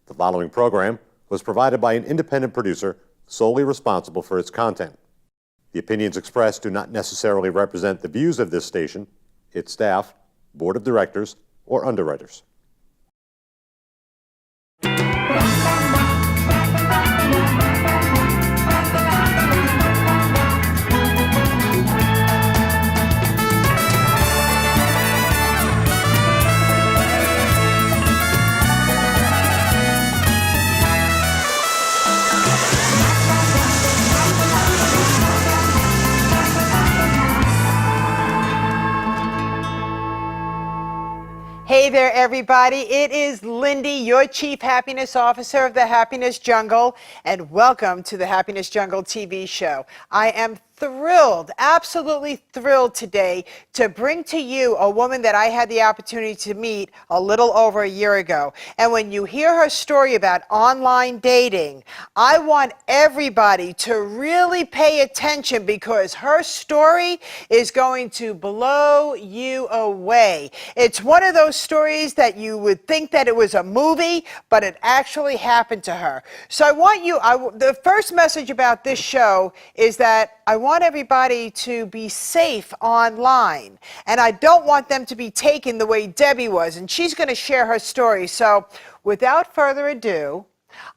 The following program was provided by an independent producer solely responsible for its content. The opinions expressed do not necessarily represent the views of this station, its staff, board of directors, or underwriters. Hey there, everybody. It is Lyn-Dee, your Chief Happiness Officer of the Happiness Jungle, and welcome to the Happiness Jungle TV show. I am thrilled, absolutely thrilled today to bring to you a woman that I had the opportunity to meet a little over a year ago. And when you hear her story about online dating, I want everybody to really pay attention because her story is going to blow you away. It's one of those stories that you would think that it was a movie, but it actually happened to her. So I want you, the first message about this show is that I want everybody to be safe online, and I don't want them to be taken the way Debbie was, and she's going to share her story. So without further ado,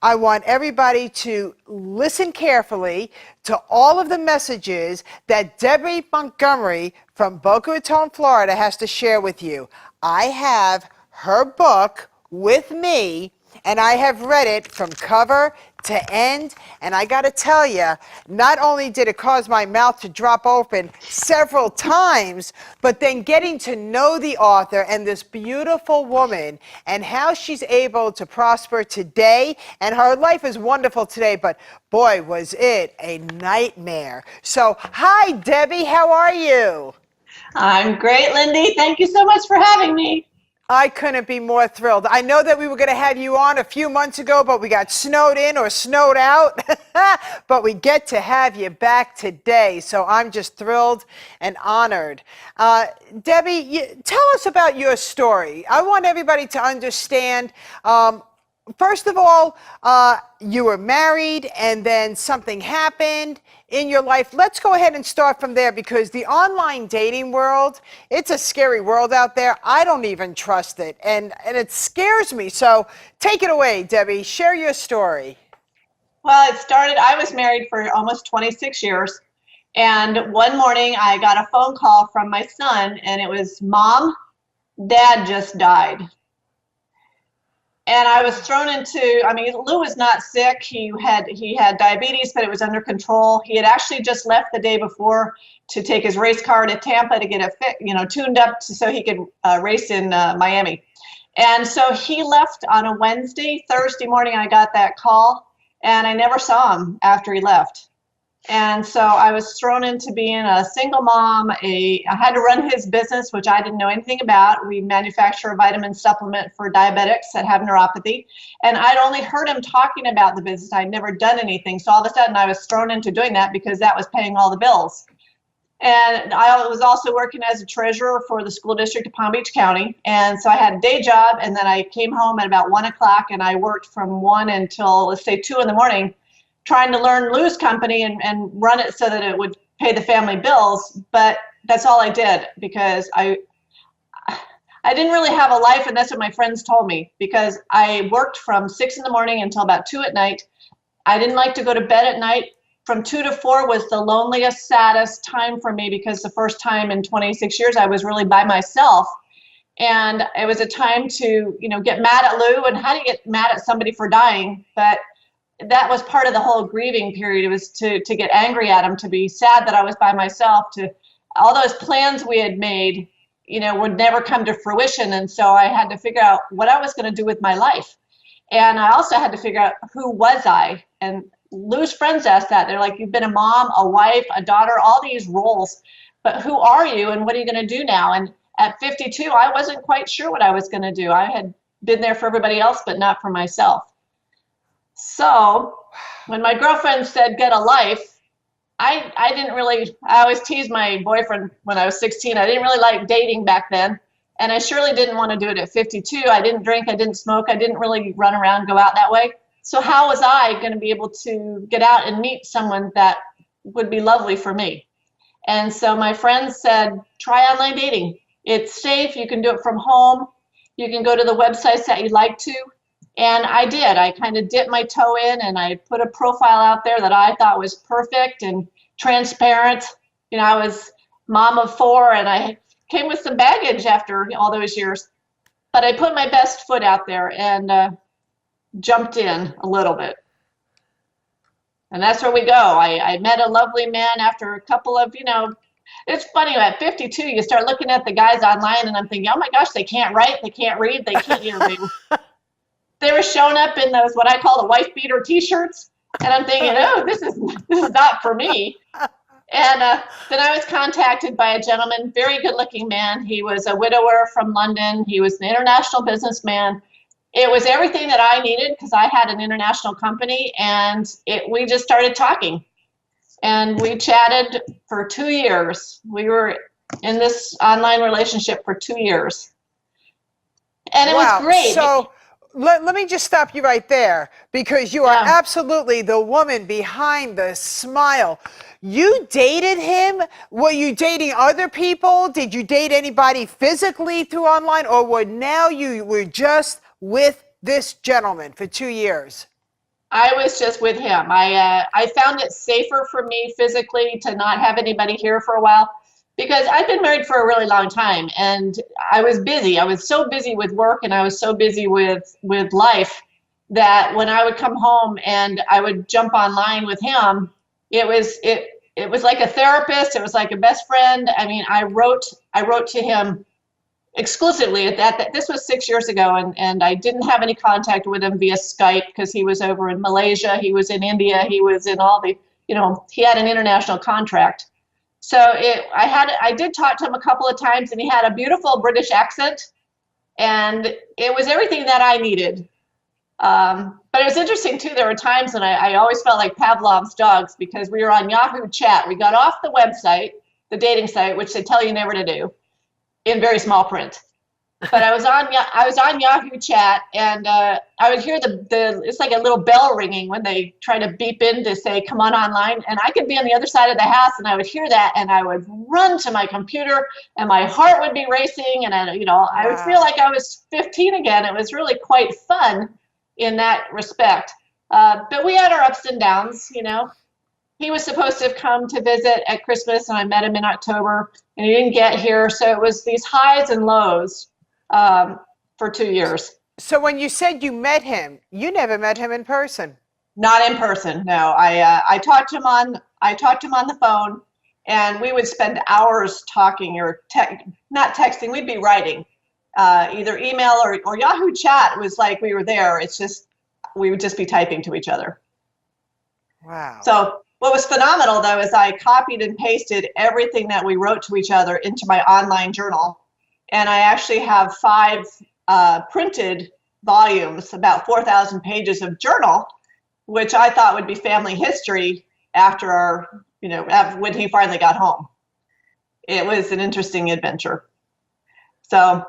I want everybody to listen carefully to all of the messages that Debby Montgomery from Boca Raton, Florida has to share with you. I have her book with me, and I have read it from cover to end, and I got to tell you, not only did it cause my mouth to drop open several times, but then getting to know the author and this beautiful woman and how she's able to prosper today, and her life is wonderful today, but boy, was it a nightmare. So, hi, Debbie, how are you? I'm great, Lyn-Dee. Thank you so much for having me. I couldn't be more thrilled. I know that we were going to have you on a few months ago, but we got snowed in or snowed out. But we get to have you back today, so I'm just thrilled and honored. Debbie, tell us about your story. I want everybody to understand, first of all, you were married and then something happened in your life. Let's go ahead and start from there because the online dating world, it's a scary world out there. I don't even trust it, and it scares me. So take it away, Debbie. Share your story. Well, it started, I was married for almost 26 years, and one morning I got a phone call from my son, and it was, "Mom, Dad just died." And I was thrown into, I mean, Lou was not sick. He had diabetes, but it was under control. He had actually just left the day before to take his race car to Tampa to get it tuned up so he could race in Miami. And so he left on a Wednesday. Thursday morning, I got that call, and I never saw him after he left. And so I was thrown into being a single mom. I had to run his business, which I didn't know anything about. We manufacture a vitamin supplement for diabetics that have neuropathy. And I'd only heard him talking about the business. I'd never done anything. So all of a sudden I was thrown into doing that because that was paying all the bills. And I was also working as a treasurer for the school district of Palm Beach County. And so I had a day job, and then I came home at about 1 o'clock, and I worked from 1 until, let's say, 2 in the morning, trying to learn Lou's company and run it so that it would pay the family bills. But that's all I did because I didn't really have a life, and that's what my friends told me, because I worked from 6 in the morning until about 2 at night. I didn't like to go to bed at night. From 2 to 4 was the loneliest, saddest time for me because the first time in 26 years I was really by myself. And it was a time to, get mad at Lou, and how do you get mad at somebody for dying? But that was part of the whole grieving period. It was to get angry at him, to be sad that I was by myself, to all those plans we had made, would never come to fruition. And so I had to figure out what I was going to do with my life. And I also had to figure out who was I. And Lou's friends asked that. They're like, you've been a mom, a wife, a daughter, all these roles, but who are you and what are you going to do now? And at 52, I wasn't quite sure what I was going to do. I had been there for everybody else, but not for myself. So when my girlfriend said, get a life, I didn't really, I always teased my boyfriend when I was 16. I didn't really like dating back then. And I surely didn't want to do it at 52. I didn't drink, I didn't smoke, I didn't really run around, go out that way. So how was I going to be able to get out and meet someone that would be lovely for me? And so my friends said, try online dating. It's safe, you can do it from home, you can go to the websites that you'd like to. And I did. I kind of dipped my toe in and I put a profile out there that I thought was perfect and transparent. You know, I was mom of 4 and I came with some baggage after all those years. But I put my best foot out there and jumped in a little bit. And that's where we go. I met a lovely man after a couple of, you know, it's funny, at 52, you start looking at the guys online and I'm thinking, oh my gosh, they can't write, they can't read, they can't, you know, they were showing up in those, what I call the wife beater t-shirts. And I'm thinking, oh, this is not for me. And then I was contacted by a gentleman, very good looking man. He was a widower from London. He was an international businessman. It was everything that I needed because I had an international company, and we just started talking. And we chatted for 2 years. We were in this online relationship for 2 years. And it was great. So let me just stop you right there, because you are absolutely the woman behind the smile. You dated him? Were you dating other people? Did you date anybody physically through online, or you were just with this gentleman for 2 years? I was just with him. I found it safer for me physically to not have anybody here for a while, because I've been married for a really long time and I was busy. I was so busy with work and I was so busy with life that when I would come home and I would jump online with him, it was like a therapist. It was like a best friend. I mean, I wrote to him exclusively at that. This was 6 years ago, and I didn't have any contact with him via Skype because he was over in Malaysia, he was in India, he was in all the, you know, he had an international contract. So I did talk to him a couple of times, and he had a beautiful British accent, and it was everything that I needed. But it was interesting too. There were times when I always felt like Pavlov's dogs, because we were on Yahoo Chat. We got off the website, the dating site, which they tell you never to do, in very small print. But I was on Yahoo Chat, and I would hear it's like a little bell ringing when they try to beep in to say come on online, and I could be on the other side of the house and I would hear that and I would run to my computer and my heart would be racing, and I would feel like I was 15 again. It was really quite fun in that respect. But we had our ups and downs, you know. He was supposed to have come to visit at Christmas, and I met him in October, and he didn't get here. So it was these highs and lows for 2 years. So when you said you met him, you never met him in person? Not in person, no. I talked to him on the phone, and we would spend hours talking, or not texting. We'd be writing, either email or Yahoo Chat. Was like we were there. It's just we would just be typing to each other. Wow. So what was phenomenal, though, is I copied and pasted everything that we wrote to each other into my online journal. And I actually have 5 printed volumes, about 4,000 pages of journal, which I thought would be family history after when he finally got home. It was an interesting adventure. So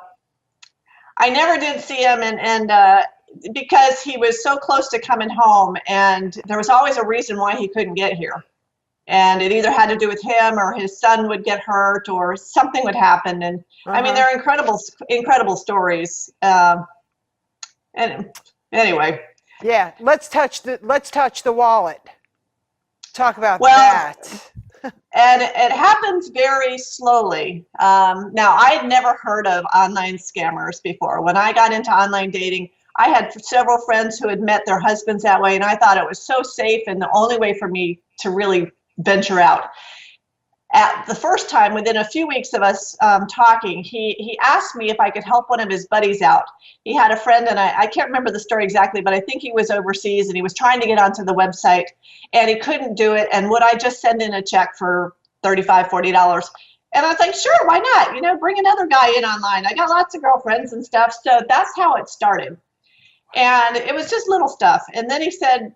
I never did see him, and because he was so close to coming home, and there was always a reason why he couldn't get here. And it either had to do with him, or his son would get hurt, or something would happen. And I mean, they're incredible stories. And anyway. Yeah, let's touch the wallet. Talk about that. And it happens very slowly. Now, I'd never heard of online scammers before. When I got into online dating, I had several friends who had met their husbands that way, and I thought it was so safe and the only way for me to really venture out. At the first time, within a few weeks of us talking, he asked me if I could help one of his buddies out. He had a friend, and I can't remember the story exactly, but I think he was overseas and he was trying to get onto the website and he couldn't do it. And would I just send in a check for $35, $40? And I was like, sure, why not? Bring another guy in online. I got lots of girlfriends and stuff. So that's how it started. And it was just little stuff. And then he said,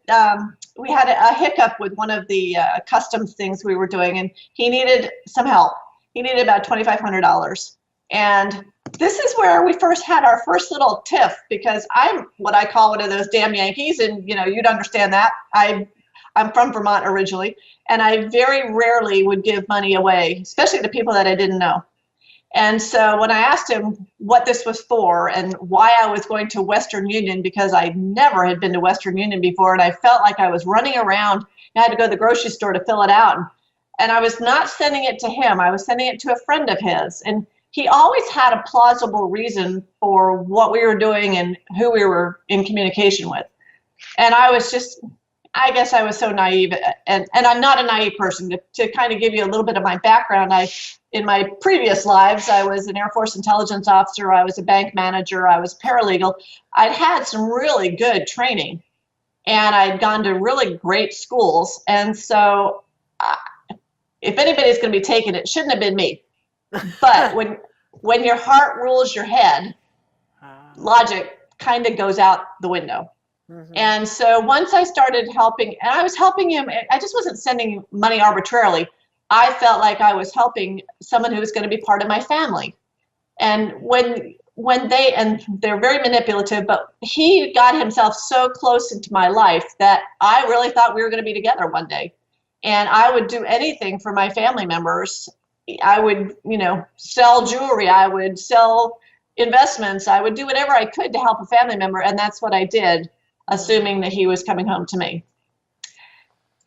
we had a hiccup with one of the customs things we were doing, and he needed some help. He needed about $2,500. And this is where we first had our first little tiff, because I'm what I call one of those damn Yankees, and you'd understand that. I'm from Vermont originally, and I very rarely would give money away, especially to people that I didn't know. And so when I asked him what this was for and why I was going to Western Union, because I never had been to Western Union before, and I felt like I was running around, and I had to go to the grocery store to fill it out. And I was not sending it to him. I was sending it to a friend of his. And he always had a plausible reason for what we were doing and who we were in communication with. And I was just, I guess I was so naive, and I'm not a naive person. To kind of give you a little bit of my background, in my previous lives, I was an Air Force intelligence officer, I was a bank manager, I was paralegal. I'd had some really good training, and I'd gone to really great schools. And so if anybody's going to be taken, it shouldn't have been me. But when your heart rules your head, logic kind of goes out the window. Mm-hmm. And so once I started helping, and I was helping him, I just wasn't sending money arbitrarily. I felt like I was helping someone who was going to be part of my family. And when they, and they're very manipulative, but he got himself so close into my life that I really thought we were going to be together one day. And I would do anything for my family members. I would, sell jewelry. I would sell investments. I would do whatever I could to help a family member. And that's what I did, assuming that he was coming home to me.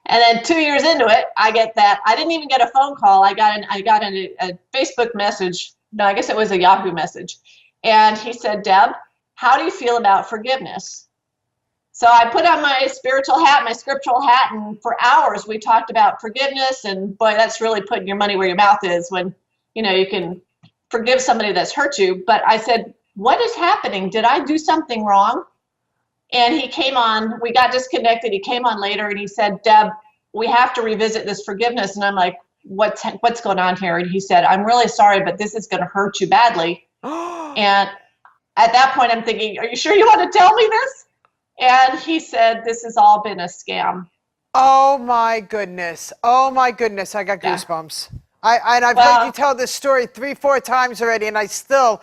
And then 2 years into it, I get that. I didn't even get a phone call. I got a Facebook message. No, I guess it was a Yahoo message. And he said, Deb, how do you feel about forgiveness? So I put on my spiritual hat, my scriptural hat, and for hours we talked about forgiveness. And boy, that's really putting your money where your mouth is when, you can forgive somebody that's hurt you. But I said, what is happening? Did I do something wrong? And he came on, we got disconnected. He came on later and he said, Deb, we have to revisit this forgiveness. And I'm like, what's going on here? And he said, I'm really sorry, but this is going to hurt you badly. And at that point I'm thinking, are you sure you want to tell me this? And he said, this has all been a scam. Oh my goodness. Oh my goodness. I got goosebumps. I've heard you tell this story 3-4 times already, and I still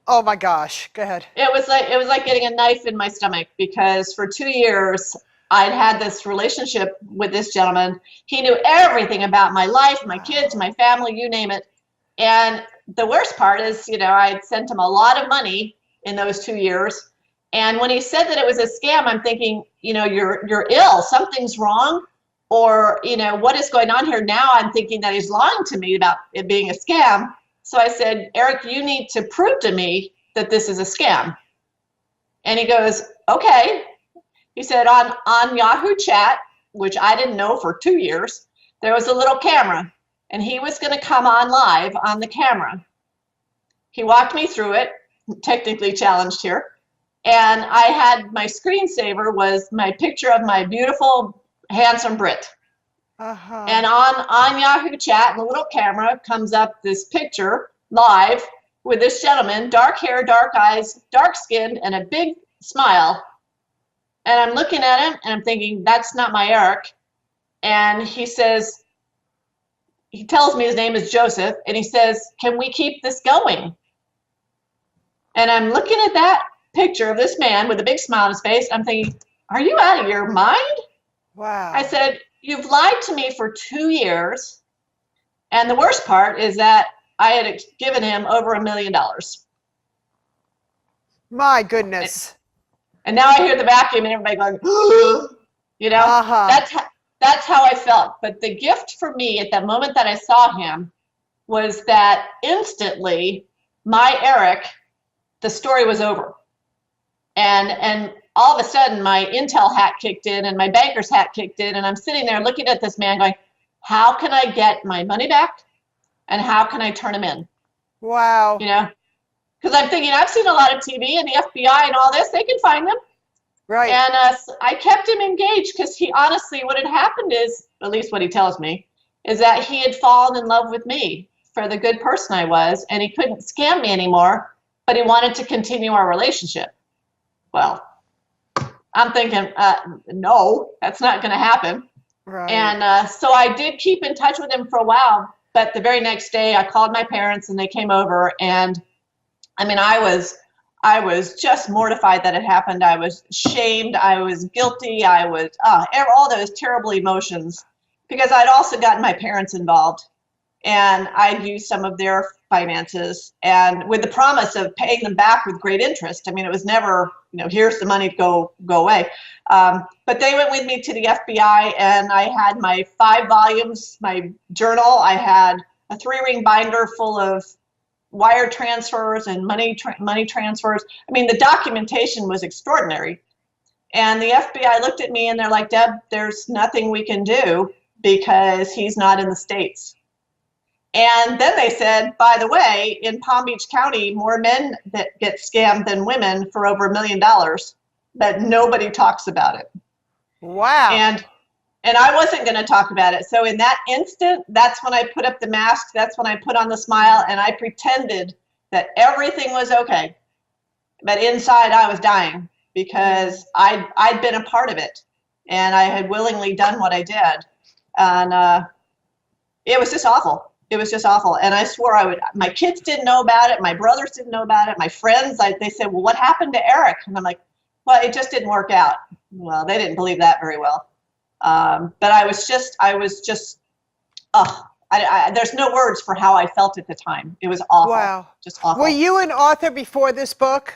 oh my gosh. Go ahead. It was like getting a knife in my stomach, because for 2 years I'd had this relationship with this gentleman. He knew everything about my life, my kids, my family, you name it. And the worst part is, I'd sent him a lot of money in those 2 years. And when he said that it was a scam, I'm thinking, you're ill, something's wrong, or, what is going on here? Now I'm thinking that he's lying to me about it being a scam. So I said, Eric, you need to prove to me that this is a scam. And he goes, okay. He said on Yahoo Chat, which I didn't know for 2 years, there was a little camera, and he was going to come on live on the camera. He walked me through it, technically challenged here. And I had my screensaver was my picture of my beautiful, handsome Brit. Uh-huh. And on Yahoo Chat, in the little camera, comes up this picture live with this gentleman, dark hair, dark eyes, dark skinned, and a big smile. And I'm looking at him and I'm thinking, that's not my Eric. And he says, he tells me his name is Joseph, and he says, can we keep this going? And I'm looking at that picture of this man with a big smile on his face. I'm thinking, are you out of your mind? Wow. I said, you've lied to me for 2 years. And the worst part is that I had given him over $1 million. My goodness. And now I hear the vacuum and everybody going, uh-huh. That's how I felt. But the gift for me at that moment that I saw him was that instantly my Eric, the story was over. And all of a sudden my intel hat kicked in and my banker's hat kicked in, and I'm sitting there looking at this man going, how can I get my money back and how can I turn him in? Wow. Because I'm thinking, I've seen a lot of TV and the FBI and all this, they can find them. Right. And I kept him engaged because he honestly, what had happened is, at least what he tells me, is that he had fallen in love with me for the good person I was, and he couldn't scam me anymore, but he wanted to continue our relationship. Well, I'm thinking, no, that's not going to happen. Right. And so I did keep in touch with him for a while, but the very next day I called my parents and they came over, and I mean, I was just mortified that it happened. I was shamed. I was guilty. I was all those terrible emotions, because I'd also gotten my parents involved, and I'd used some of their finances, and with the promise of paying them back with great interest. I mean, it was never, here's the money, go away. But they went with me to the FBI, and I had my 5 volumes, my journal. I had a 3-ring binder full of wire transfers and money transfers. I mean, the documentation was extraordinary. And the FBI looked at me and they're like, Deb, there's nothing we can do because he's not in the States. And then they said, by the way, in Palm Beach County, more men that get scammed than women for over $1 million, but nobody talks about it. Wow. And I wasn't going to talk about it. So in that instant, that's when I put up the mask. That's when I put on the smile, and I pretended that everything was okay. But inside, I was dying because I'd been a part of it, and I had willingly done what I did. And it was just awful. It was just awful. And I swore I would. My kids didn't know about it. My brothers didn't know about it. My friends, they said, well, what happened to Eric? And I'm like, well, it just didn't work out. Well, they didn't believe that very well. But I was just, there's no words for how I felt at the time. It was awful. Wow. Just awful. Were you an author before this book?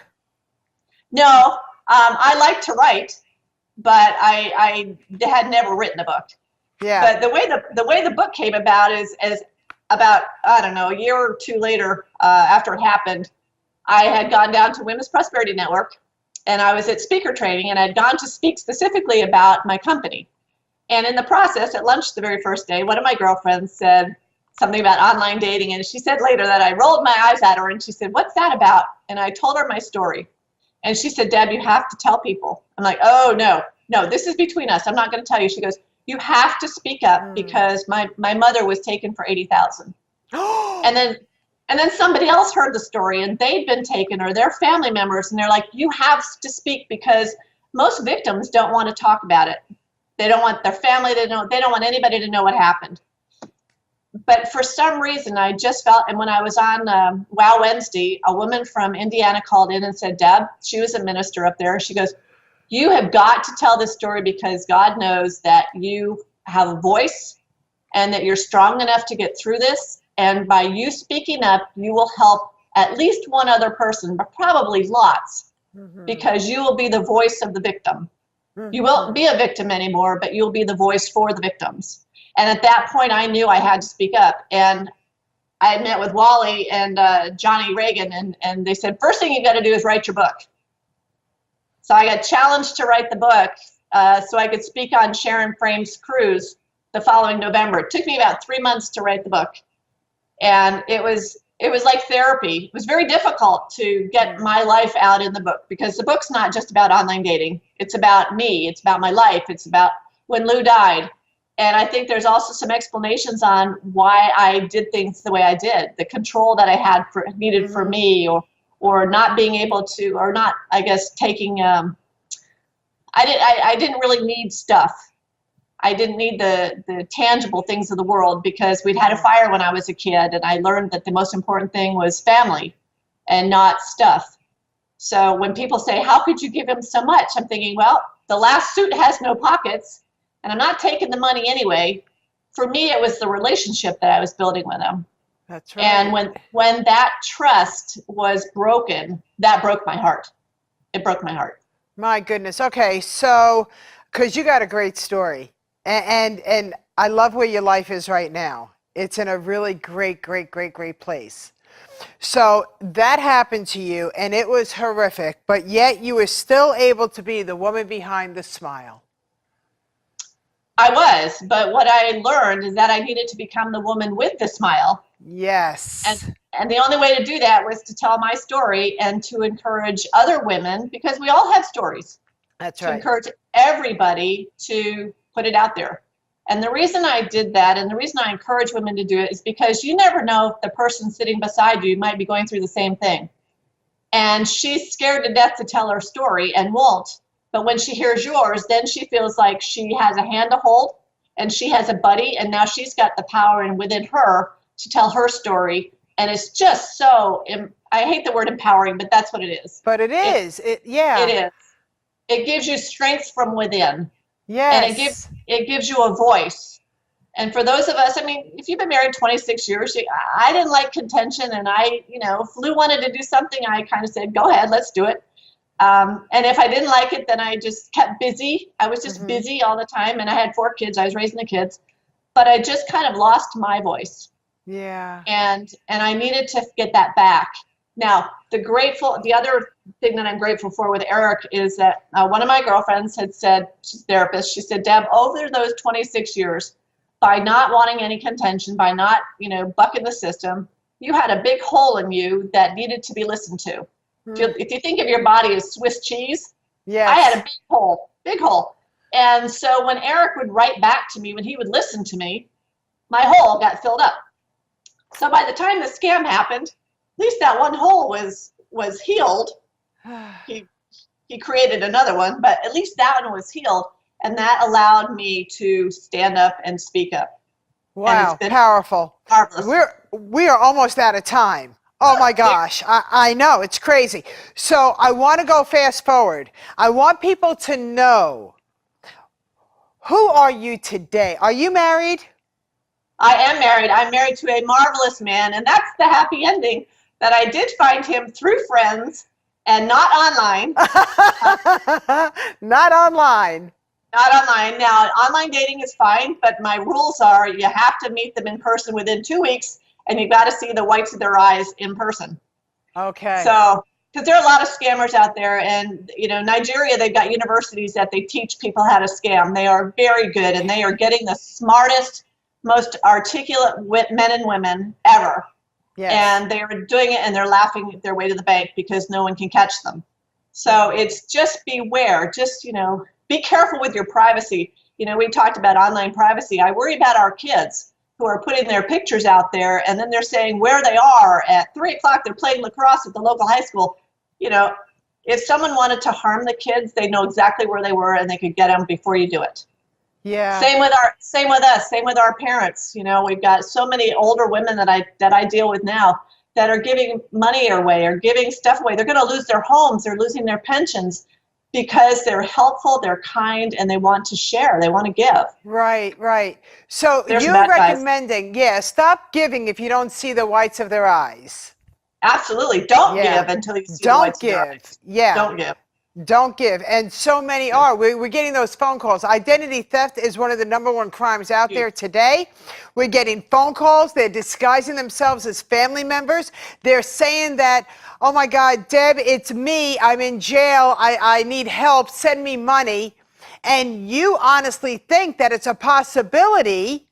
No, I like to write, but I had never written a book. Yeah. But the way the book came about is about, I don't know, a year or 2 later, after it happened, I had gone down to Women's Prosperity Network, and I was at speaker training, and I'd gone to speak specifically about my company. And in the process, at lunch the very first day, one of my girlfriends said something about online dating. And she said later that I rolled my eyes at her, and she said, what's that about? And I told her my story. And she said, Deb, you have to tell people. I'm like, oh, no, this is between us. I'm not going to tell you. She goes, you have to speak up because my mother was taken for $80,000. And then somebody else heard the story, and they'd been taken, or their family members. And they're like, you have to speak, because most victims don't want to talk about it. They don't want their family to know. They don't want anybody to know what happened. But for some reason, I just felt, and when I was on Wow Wednesday, a woman from Indiana called in and said, Deb, she was a minister up there. She goes, you have got to tell this story because God knows that you have a voice and that you're strong enough to get through this. And by you speaking up, you will help at least one other person, but probably lots, because you will be the voice of the victim. You won't be a victim anymore, but you'll be the voice for the victims. And at that point, I knew I had to speak up. And I had met with Wally and Johnny Reagan, and they said, first thing you got to do is write your book. So I got challenged to write the book so I could speak on Sharon Frame's cruise the following November. It took me about 3 months to write the book. And it was like therapy. It was very difficult to get my life out in the book, because the book's not just about online dating. It's about me. It's about my life. It's about when Lou died. And I think there's also some explanations on why I did things the way I did, the control that I had needed for me, or not being able to, or not, I guess, taking, I didn't really need stuff. I didn't need the tangible things of the world, because we'd had a fire when I was a kid, and I learned that the most important thing was family and not stuff. So when people say, how could you give him so much? I'm thinking, well, the last suit has no pockets, and I'm not taking the money anyway. For me, it was the relationship that I was building with him. That's right. And when that trust was broken, that broke my heart. It broke my heart. My goodness. Okay, so, because you got a great story. And I love where your life is right now. It's in a really great place. So that happened to you, and it was horrific, but yet you were still able to be the woman behind the smile. I was, but what I learned is that I needed to become the woman with the smile. Yes. And the only way to do that was to tell my story and to encourage other women, because we all have stories. That's to right. encourage everybody to put it out there. And the reason I did that, and the reason I encourage women to do it, is because you never know if the person sitting beside you might be going through the same thing. And she's scared to death to tell her story and won't. But when she hears yours, then she feels like she has a hand to hold, and she has a buddy, and now she's got the power within her to tell her story. And it's just so I hate the word empowering, but that's what it is. But it is. Yeah. It is. It gives you strength from within. Yes. And it gives you a voice. And for those of us, I mean, if you've been married 26 years, I didn't like contention, and if Lou wanted to do something, I kind of said, go ahead, let's do it. And if I didn't like it, then I just kept busy. I was just busy all the time, and I had 4 kids. I was raising the kids, but I just kind of lost my voice. Yeah. And I needed to get that back. Now, the other thing that I'm grateful for with Eric is that one of my girlfriends had said, she's a therapist, she said, Deb, over those 26 years, by not wanting any contention, by not, bucking the system, you had a big hole in you that needed to be listened to. If you think of your body as Swiss cheese, yes. I had a big hole. And so when Eric would write back to me, when he would listen to me, my hole got filled up. So by the time the scam happened, at least that one hole was healed. He created another one, but at least that one was healed. And that allowed me to stand up and speak up. Wow, powerful. Marvelous. We are almost out of time. Oh my gosh, I know, it's crazy. So I want to go fast forward. I want people to know, who are you today? Are you married? I am married. I'm married to a marvelous man, and that's the happy ending, that I did find him through friends and not online. Not online. Not online. Now, online dating is fine, but my rules are you have to meet them in person within 2 weeks, and you got to see the whites of their eyes in person. Okay. So, because there are a lot of scammers out there, and Nigeria, they've got universities that they teach people how to scam. They are very good, and they are getting the smartest, most articulate men and women ever. Yes. And they're doing it, and they're laughing their way to the bank because no one can catch them. So it's just beware. Just be careful with your privacy. We talked about online privacy. I worry about our kids who are putting their pictures out there, and then they're saying where they are at 3 o'clock. They're playing lacrosse at the local high school. If someone wanted to harm the kids, they know exactly where they were, and they could get them before you do it. Yeah. Same with us. Same with our parents. We've got so many older women that I deal with now that are giving money away or giving stuff away. They're going to lose their homes. They're losing their pensions because they're helpful, they're kind, and they want to share. They want to give. Right. So you're recommending, stop giving if you don't see the whites of their eyes. Absolutely. Don't give until you see the whites of their eyes. Yeah. Don't give. Don't give. And so many are. We're getting those phone calls. Identity theft is one of the #1 crimes out there today. We're getting phone calls. They're disguising themselves as family members. They're saying that, oh my God, Deb, it's me. I'm in jail. I need help. Send me money. And you honestly think that it's a possibility,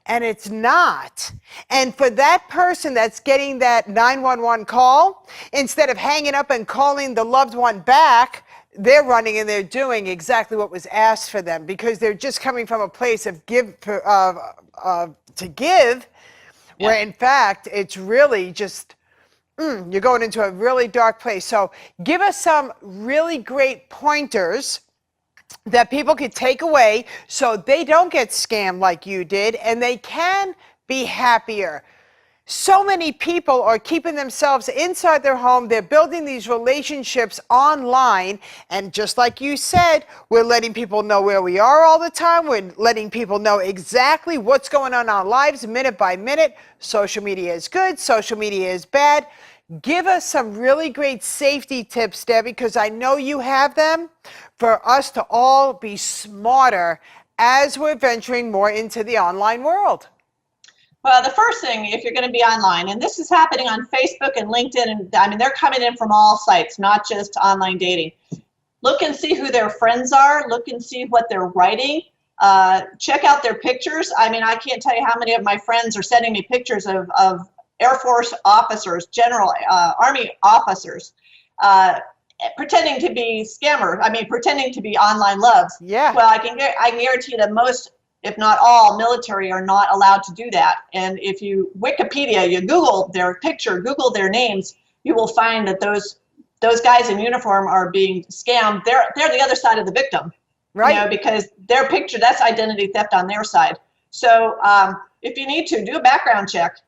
and it's not. And for that person that's getting that 911 call, instead of hanging up and calling the loved one back, they're running and they're doing exactly what was asked for them, because they're just coming from a place of to give, where in fact it's really just you're going into a really dark place. So give us some really great pointers that people could take away so they don't get scammed like you did, and they can be happier. So many people are keeping themselves inside their home. They're building these relationships online. And just like you said, we're letting people know where we are all the time. We're letting people know exactly what's going on in our lives minute by minute. Social media is good. Social media is bad. Give us some really great safety tips, Debbie, because I know you have them, for us to all be smarter as we're venturing more into the online world. Well, the first thing, if you're going to be online, and this is happening on Facebook and LinkedIn, and they're coming in from all sites, not just online dating. Look and see who their friends are. Look and see what they're writing. Check out their pictures. I can't tell you how many of my friends are sending me pictures of Air Force officers, Army officers, pretending to be scammers. Pretending to be online loves. Yeah. Well, I can guarantee that most, if not all, military are not allowed to do that. And if you Wikipedia, you Google their picture, Google their names, you will find that those guys in uniform are being scammed. They're the other side of the victim, right? Because their picture, that's identity theft on their side. So if you need to, do a background check.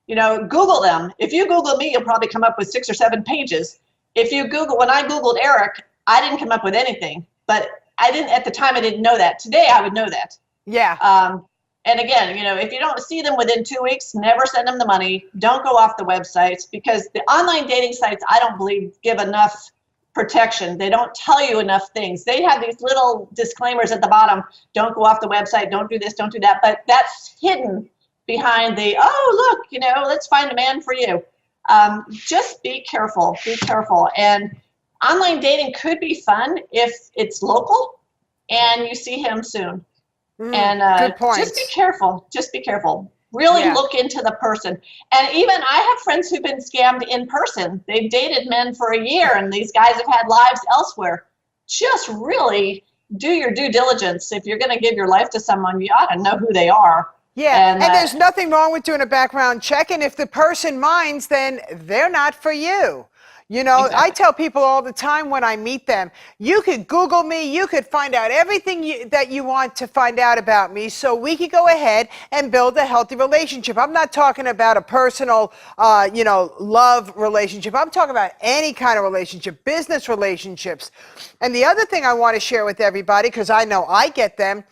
Google them. If you Google me, you'll probably come up with 6 or 7 pages. If you when I Googled Eric, I didn't come up with anything, but at the time, I didn't know that. Today, I would know that. Yeah. And again, if you don't see them within 2 weeks, never send them the money. Don't go off the websites, because the online dating sites, I don't believe, give enough protection. They don't tell you enough things. They have these little disclaimers at the bottom. Don't go off the website. Don't do this. Don't do that. But that's hidden behind the, oh, look, let's find a man for you. Just be careful. Be careful. And online dating could be fun if it's local and you see him soon. Good point. Just be careful. Just be careful. Really look into the person. And even I have friends who've been scammed in person. They've dated men for a year, and these guys have had lives elsewhere. Just really do your due diligence. If you're going to give your life to someone, you ought to know who they are. Yeah, and there's nothing wrong with doing a background check. And if the person minds, then they're not for you. Exactly. I tell people all the time when I meet them, you could Google me, you could find out everything that you want to find out about me, so we could go ahead and build a healthy relationship. I'm not talking about a personal, love relationship. I'm talking about any kind of relationship, business relationships. And the other thing I want to share with everybody, because I know I get them,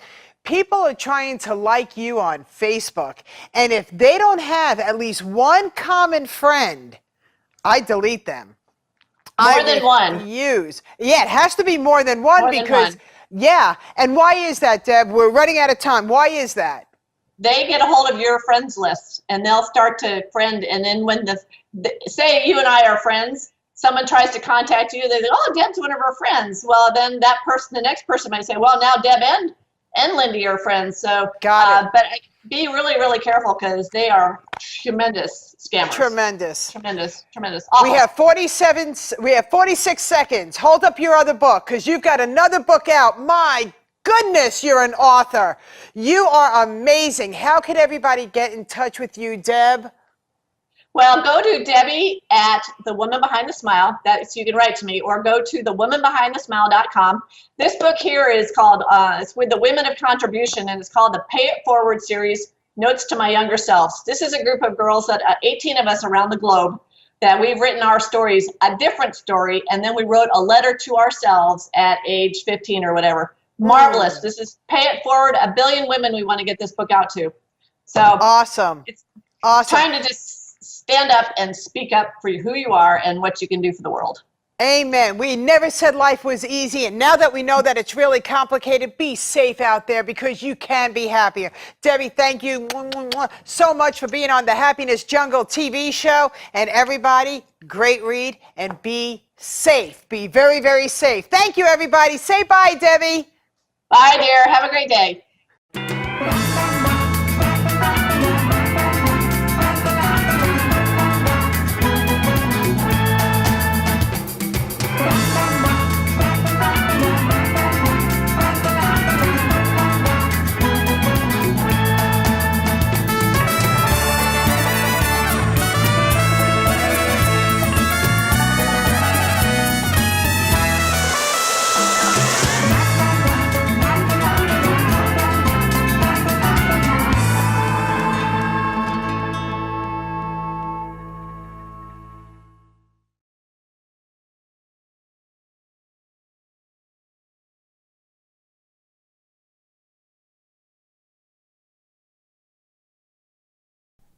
people are trying to like you on Facebook. And if they don't have at least one common friend, I delete them. More than one. Yeah, it has to be more than one, because, yeah. And why is that, Deb? We're running out of time. Why is that? They get a hold of your friends list, and they'll start to friend. And then when say you and I are friends, someone tries to contact you, they say, oh, Deb's one of our friends. Well, then that person, the next person might say, well, now Deb and Lyn-Dee are friends. So, but be really, really careful, because they are tremendous scammers. Tremendous. Awful. We have 46 seconds. Hold up your other book, because you've got another book out. My goodness, you're an author. You are amazing. How can everybody get in touch with you, Deb? Well, go to Debby at The Woman Behind the Smile. So you can write to me, or go to thewomanbehindthesmile.com. This book here is called, it's with the Women of Contribution, and it's called the Pay It Forward series, Notes to My Younger Selves. This is a group of girls, 18 of us around the globe, that we've written our stories, a different story, and then we wrote a letter to ourselves at age 15 or whatever. Marvelous. This is Pay It Forward, 1 billion women we want to get this book out to. So awesome. It's time to just stand up and speak up for who you are and what you can do for the world. Amen. We never said life was easy, and now that we know that it's really complicated, be safe out there, because you can be happier. Debby, thank you so much for being on the Happiness Jungle TV show. And everybody, great read, and be safe. Be very, very safe. Thank you, everybody. Say bye, Debby. Bye, dear. Have a great day.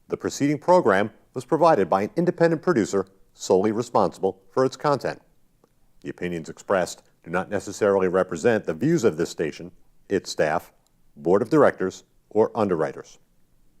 The preceding program was provided by an independent producer solely responsible for its content. The opinions expressed do not necessarily represent the views of this station, its staff, board of directors, or underwriters.